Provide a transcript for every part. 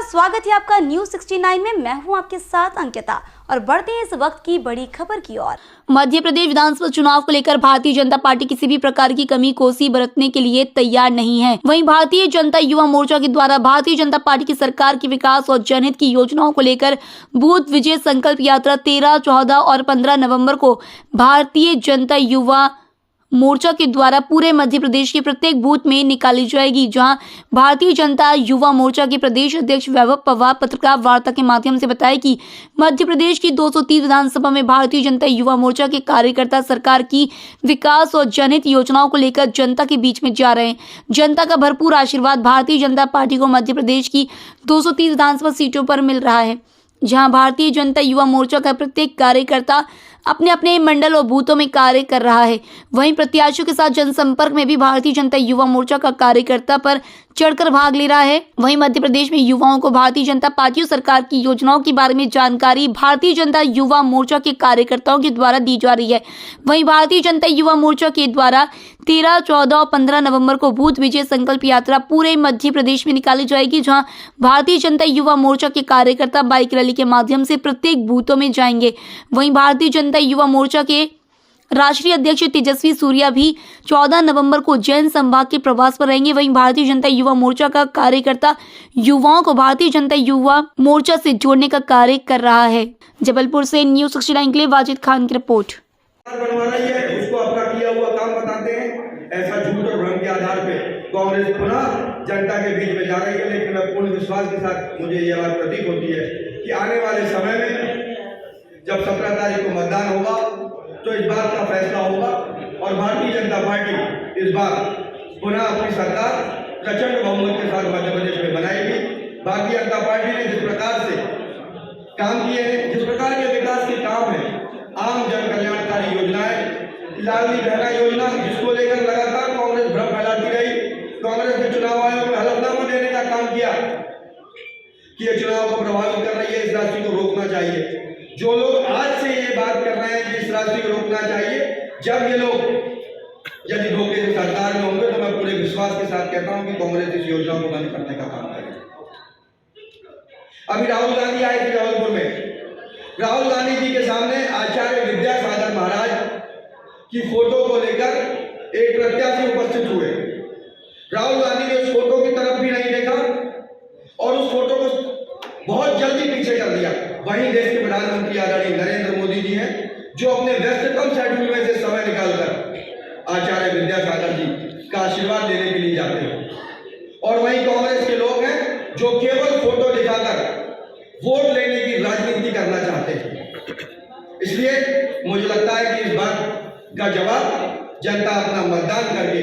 स्वागत है आपका न्यूज 69 में। मैं हूं आपके साथ अंकिता और बढ़ते हैं इस वक्त की बड़ी खबर की ओर। मध्य प्रदेश विधानसभा चुनाव को लेकर भारतीय जनता पार्टी किसी भी प्रकार की कमी कोसी बरतने के लिए तैयार नहीं है। वहीं भारतीय जनता युवा मोर्चा के द्वारा भारतीय जनता पार्टी की सरकार की विकास और जनहित की योजनाओं को लेकर बूथ विजय संकल्प यात्रा 13, 14 और 15 नवम्बर को भारतीय जनता युवा मोर्चा के द्वारा पूरे मध्य प्रदेश के प्रत्येक बूथ में निकाली जाएगी, जहां भारतीय जनता युवा मोर्चा के प्रदेश अध्यक्ष वैभव पवार पत्रकार वार्ता के माध्यम से बताया कि मध्य प्रदेश की 230 विधानसभा में भारतीय जनता युवा मोर्चा के कार्यकर्ता सरकार की विकास और जनहित योजनाओं को लेकर जनता के बीच में जा रहे हैं। जनता का भरपूर आशीर्वाद भारतीय जनता पार्टी को मध्य प्रदेश की 230 विधानसभा सीटों पर मिल रहा है, जहां भारतीय जनता युवा मोर्चा का प्रत्येक कार्यकर्ता अपने अपने मंडल और बूथों में कार्य कर रहा है। वहीं प्रत्याशियों के साथ जनसंपर्क में भी भारतीय जनता युवा मोर्चा का कार्यकर्ता पर चढ़कर भाग ले रहा है। वहीं मध्य प्रदेश में युवाओं को भारतीय जनता पार्टी और सरकार की योजनाओं के बारे में जानकारी भारतीय जनता युवा मोर्चा के कार्यकर्ताओं के द्वारा दी जा रही है। वहीं भारतीय जनता युवा मोर्चा के द्वारा 13, 14 और 15 नवंबर को बूथ विजय संकल्प यात्रा पूरे मध्य प्रदेश में निकाली जाएगी, जहां भारतीय जनता युवा मोर्चा के कार्यकर्ता बाइक रैली के माध्यम से प्रत्येक बूथों में जाएंगे। वहीं भारतीय जनता युवा मोर्चा के राष्ट्रीय अध्यक्ष तेजस्वी सूर्या भी 14 नवंबर को उज्जैन संभाग के प्रवास पर रहेंगे। वहीं भारतीय जनता युवा मोर्चा का कार्यकर्ता युवाओं को भारतीय जनता युवा मोर्चा से जोड़ने का कार्य कर रहा है। जबलपुर से न्यूज 69 के लिए वाजिद खान की रिपोर्ट। बनवाना ही है, उसको अपना किया हुआ काम बताते हैं। ऐसा झूठ और भ्रम के आधार पे कांग्रेस पुनः जनता के बीच में जा रही है, लेकिन मैं पूर्ण विश्वास के साथ मुझे यह बात प्रतीत होती है कि आने वाले समय में जब 17 तारीख को मतदान होगा तो इस बात का फैसला होगा और भारतीय जनता पार्टी इस बार पुनः अपनी सरकार प्रचंड बहुमत के साथ मध्य प्रदेश में बनाएगी। भारतीय जनता पार्टी ने जिस प्रकार से काम किए हैं, जिस प्रकार के विकास के काम है, आम जन कल्याणकारी योजनाएं, लाडली बहना योजना, जिसको लेकर लगातार कांग्रेस भ्रम फैलाती रही। कांग्रेस ने चुनाव आयोग में हलफनामा देने का काम किया कि ये चुनाव को प्रभावित कर रही है, इस राशि को रोकना चाहिए। जो लोग आज से ये बात कर रहे हैं कि इस राशि को रोकना चाहिए, जब ये लोग यदि धोखे से सरकार में होंगे तो मैं पूरे विश्वास के साथ कहता हूं कि कांग्रेस इस योजना को बंद करने का काम करेगी। अभी राहुल गांधी आए थे जबलपुर में। राहुल गांधी जी के सामने आचार्य विद्यासागर महाराज की फोटो को लेकर एक प्रत्याशी उपस्थित हुए। राहुल गांधी ने उस फोटो की तरफ भी नहीं देखा और उस फोटो को बहुत जल्दी पीछे कर दिया। वहीं देश के प्रधानमंत्री आदरणीय नरेंद्र मोदी जी हैं, जो अपने व्यस्ततम शेड्यूल में से समय निकालकर आचार्य विद्यासागर जी का आशीर्वाद लेने के लिए जाते हैं। और वहीं कांग्रेस के लोग हैं जो केवल फोटो दिखाकर वोट लेने की राजनीति करना चाहते हैं। इसलिए मुझे लगता है कि इस बात का जवाब जनता अपना मतदान करके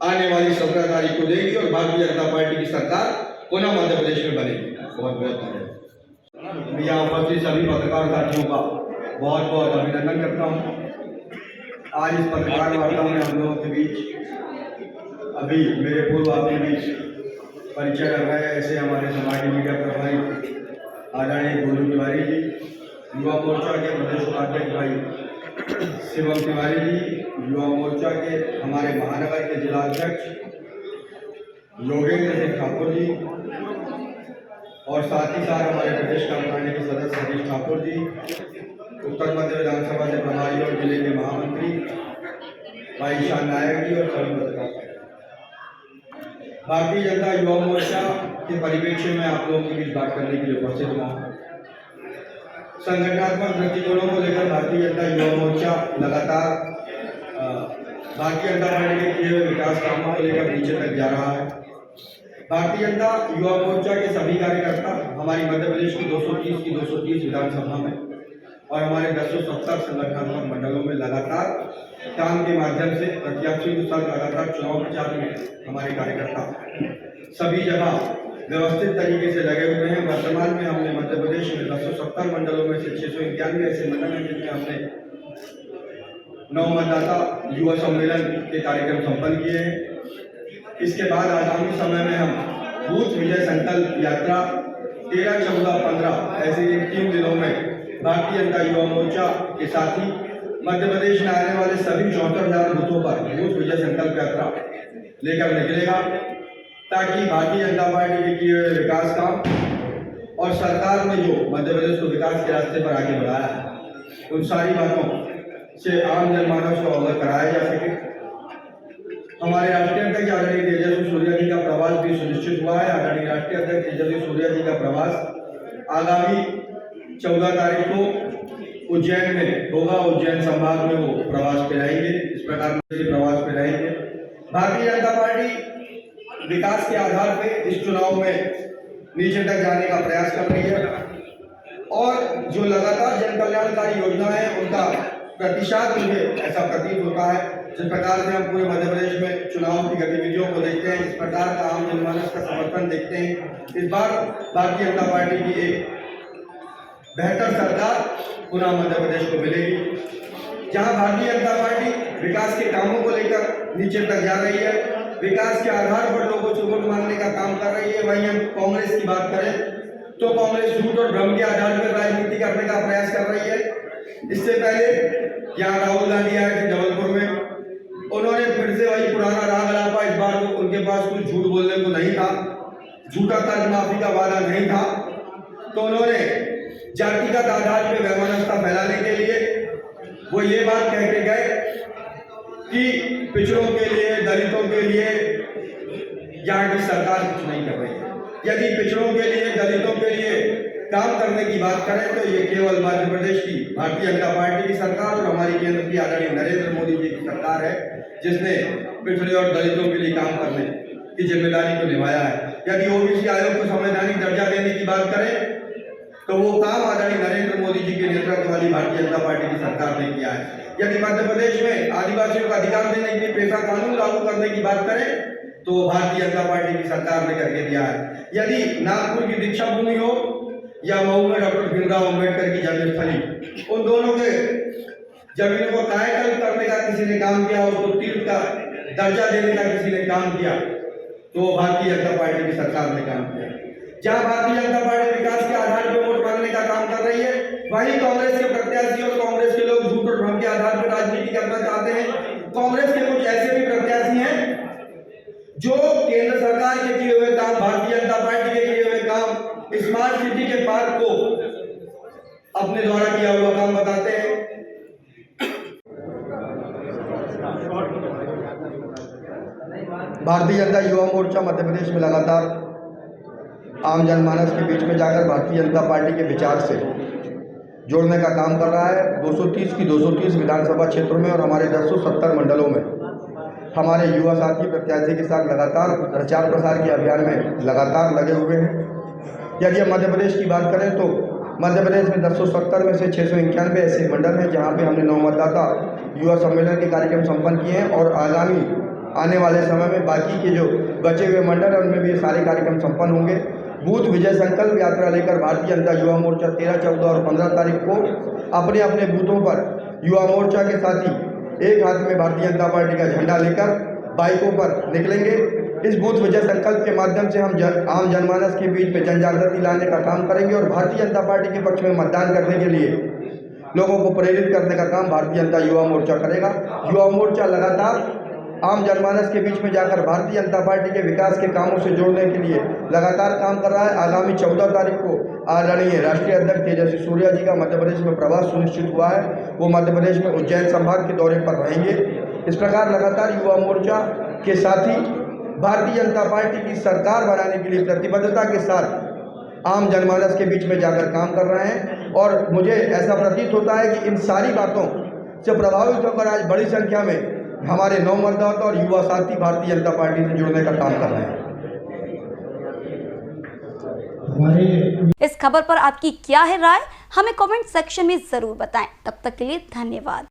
आने वाली 17 तारीख को देगी और भारतीय जनता पार्टी की सरकार पुनः मध्य प्रदेश में बनेगी। बहुत बहुत धन्यवाद। यहाँ उपस्थित सभी पत्रकार साथियों का बहुत बहुत अभिनंदन करता हूँ। आज इस पत्रकार वार्ता में हम लोगों के बीच अभी मेरे पूर्व आपके बीच परिचय कर रहे हैं, ऐसे हमारे समाज मीडिया प्रभारी आदरणीय गोलू तिवारी जी, युवा मोर्चा के प्रदेश उपाध्यक्ष भाई शिवम तिवारी जी, युवा मोर्चा के हमारे महानगर के जिलाध्यक्ष योगेंद्र सिंह ठाकुर जी और साथ ही साथ हमारे प्रदेश कार्यकारिणी के सदस्य हरीश ठाकुर जी, उत्तर मध्य विधानसभा से प्रभारी और जिले के महामंत्री भाई ईशान नायक जी और सभी पत्रकार। भारतीय जनता युवा मोर्चा के परिप्रेक्ष्य में आप लोगों के बीच बात करने के लिए उपस्थित हुआ। संगठनात्मक दृष्टिकोणों को लेकर भारतीय जनता युवा मोर्चा लगातार भारतीय जनता पार्टी के किए हुए विकास कामों को लेकर नीचे तक जा रहा है। भारतीय जनता युवा मोर्चा के सभी कार्यकर्ता हमारी मध्य प्रदेश की 230 विधानसभा में और हमारे 270 संगठनात्मक मंडलों में लगातार काम के माध्यम से प्रत्याशियों के साथ लगातार चुनाव प्रचार में हमारे कार्यकर्ता सभी जगह व्यवस्थित तरीके से लगे हुए हैं। वर्तमान में हमने मध्य प्रदेश में 270 मंडलों में से 691 ऐसे मंडल हैं जिनमें हमने 9 मतदाता युवा सम्मेलन के कार्यक्रम संपन्न किए हैं। इसके बाद आगामी समय में हम बूथ विजय संकल्प यात्रा 13, 14, 15 ऐसे 3 दिनों में भारतीय जनता युवा मोर्चा के साथ ही मध्य प्रदेश में आने वाले सभी 74,000 बूथों पर बूथ विजय संकल्प यात्रा लेकर निकलेगा, ताकि भारतीय जनता पार्टी के किए हुए विकास काम और सरकार ने जो मध्य प्रदेश को विकास के रास्ते पर आगे बढ़ाया है, उन सारी बातों से आम जनमानस को अवगत कराया जा सके। हमारे राष्ट्रीय अध्यक्ष आदरणीय तेजस्वी सूर्या जी का प्रवास भी सुनिश्चित हुआ है। आदरणीय राष्ट्रीय अध्यक्ष तेजस्वी सूर्या जी का प्रवास आगामी 14 तारीख को उज्जैन में होगा। उज्जैन संभाग में वो प्रवास पे रहेंगे। इस प्रकार से प्रवास पे रहेंगे। भारतीय जनता पार्टी विकास के आधार पे इस चुनाव में नीचे तक जाने का प्रयास कर रही है और जो लगातार जन कल्याणकारी योजनाएं हैं उनका प्रतिशत मुझे ऐसा प्रतीत होता है। जिस प्रकार से हम पूरे मध्य प्रदेश में चुनाव की गतिविधियों को देखते हैं, इस प्रकार का आम जनमानस का समर्थन देखते हैं, इस बार भारतीय जनता पार्टी की एक बेहतर सरकार पुनः मध्य प्रदेश को मिलेगी। जहां भारतीय जनता पार्टी विकास के कामों को लेकर नीचे तक जा रही है, विकास के आधार पर लोगों से वोट मांगने का काम कर रही है, वहीं हम कांग्रेस की बात करें तो कांग्रेस झूठ और भ्रम के आधार पर राजनीति करने का प्रयास कर रही है। इससे पहले यहाँ राहुल गांधी आए थे जबलपुर में, उन्होंने फिर से वही पुराना राग अलापा। इस बार तो उनके पास कुछ झूठ बोलने को नहीं था, झूठा कर्ज माफी का वादा नहीं था, तो उन्होंने जातिगत आधार पर वैमनस्यता फैलाने के लिए वो ये बात कह के गए कि पिछड़ों के लिए, दलितों के लिए यहाँ की सरकार कुछ नहीं कर रही है। यदि पिछड़ों के लिए, दलितों के लिए काम करने की बात करें तो ये केवल मध्य प्रदेश की भारतीय जनता पार्टी की सरकार और हमारी केंद्र की आदरणीय नरेंद्र मोदी जी की सरकार है, जिसने पिछड़े और दलितों के लिए काम करने की जिम्मेदारी को निभाया है। यदि ओबीसी आयोग को संवैधानिक दर्जा देने की बात करें तो वो काम आदरणीय नरेंद्र मोदी जी के नेतृत्व वाली भारतीय जनता पार्टी की सरकार ने किया है। यदि मध्य प्रदेश में आदिवासियों का अधिकार देने के लिए पेशा कानून लागू करने की बात करें तो भारतीय जनता पार्टी की सरकार ने करके दिया है। यदि नागपुर की दीक्षा भूमि हो या मऊ में डॉक्टर भीमराव अम्बेडकर की जन्मस्थली, उन दोनों के जमीनों को कायाकल्प करने का किसी ने काम किया, उसको तीर्थ का दर्जा देने का किसी ने काम किया, तो भारतीय जनता पार्टी की सरकार ने काम किया। जहां भारतीय जनता पार्टी विकास के आधार पर वोट मांगने का काम कर रही है, वहीं कांग्रेस के प्रत्याशी और कांग्रेस के लोग झूठ और भ्रम के आधार पर राजनीति करना चाहते हैं। कांग्रेस के कुछ ऐसे भी प्रत्याशी हैं जो केंद्र सरकार के किए हुए काम, भारतीय जनता पार्टी के किए हुए काम, स्मार्ट सिटी के पार्क को अपने द्वारा किया हुआ काम बताते हैं। भारतीय जनता युवा मोर्चा मध्य प्रदेश में लगातार आम जनमानस के बीच में जाकर भारतीय जनता पार्टी के विचार से जोड़ने का काम कर रहा है। 230 की 230 विधानसभा क्षेत्रों में और हमारे 170 मंडलों में हमारे युवा साथी प्रत्याशी के साथ लगातार प्रचार प्रसार के अभियान में लगातार लगे हुए हैं। यदि हम मध्य प्रदेश की बात करें तो मध्य प्रदेश में 170 में से 691 ऐसे मंडल हैं जहाँ पे हमने नवमतदाता युवा सम्मेलन के कार्यक्रम संपन्न किए हैं और आगामी आने वाले समय में बाकी के जो बचे हुए मंडल हैं उनमें भी ये सारे कार्यक्रम संपन्न होंगे। बूथ विजय संकल्प यात्रा लेकर भारतीय जनता युवा मोर्चा 13, 14 और 15 तारीख को अपने अपने बूथों पर युवा मोर्चा के साथी एक हाथ में भारतीय जनता पार्टी का झंडा लेकर बाइकों पर निकलेंगे। इस बूथ विजय संकल्प के माध्यम से हम आम जनमानस के बीच में जन जागृति लाने का काम करेंगे और भारतीय जनता पार्टी के पक्ष में मतदान करने के लिए लोगों को प्रेरित करने का काम भारतीय जनता युवा मोर्चा करेगा। युवा मोर्चा लगातार आम जनमानस के बीच में जाकर भारतीय जनता पार्टी के विकास के कामों से जोड़ने के लिए लगातार काम कर रहा है। आगामी 14 तारीख को आदरणीय राष्ट्रीय अध्यक्ष तेजस्वी सूर्या जी का मध्य प्रदेश में प्रवास सुनिश्चित हुआ है। वो मध्य प्रदेश में उज्जैन संभाग के दौरे पर रहेंगे। इस प्रकार लगातार युवा मोर्चा के साथी भारतीय जनता पार्टी की सरकार बनाने के लिए प्रतिबद्धता के साथ आम जनमानस के बीच में जाकर काम कर रहे हैं और मुझे ऐसा प्रतीत होता है कि इन सारी बातों से प्रभावित होकर आज बड़ी संख्या में हमारे नवमतदाता और युवा साथी भारतीय जनता पार्टी से जुड़ने का काम कर रहे हैं। इस खबर पर आपकी क्या है राय, हमें कमेंट सेक्शन में जरूर बताएं। तब तक के लिए धन्यवाद।